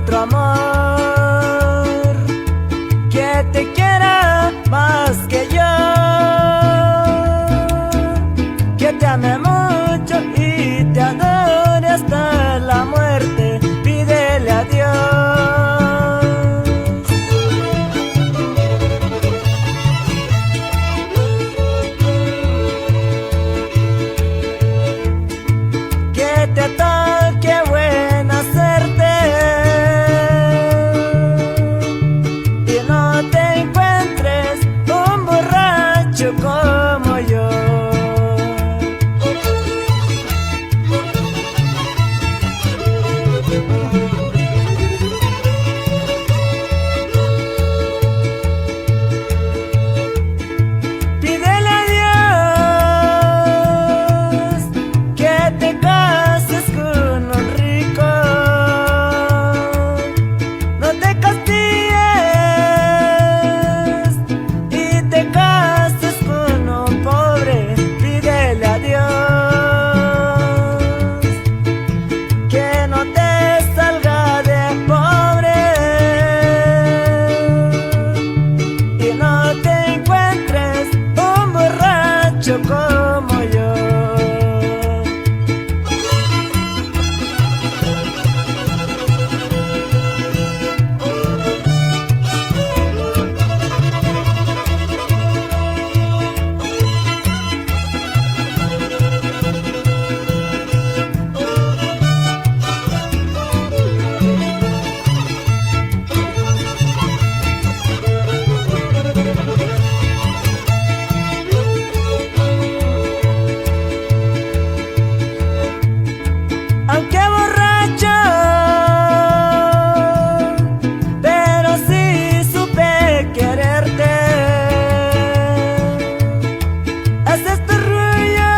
otro amor que te quiera más que yo, que te ame mucho y te adore hasta la muerte. Pídele a Dios que te toque buena suerte y no te encuentres un borracho como yo. Pídele a Dios que te cases con un rico, no te castigues y te cases con un pobre. Pídele a Dios que no te salga de pobre y no te encuentres un borracho como yo. Aunque borracho, pero sí supe quererte. Ese es tu orgullo,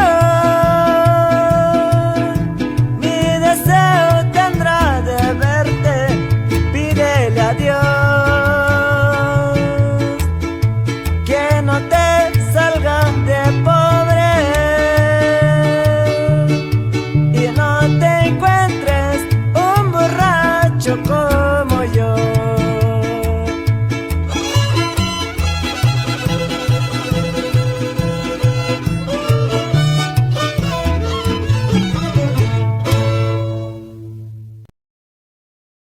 mi deseo tendrá de verte. Pídele a Dios que no te salga de pobre y no te encuentres un borracho como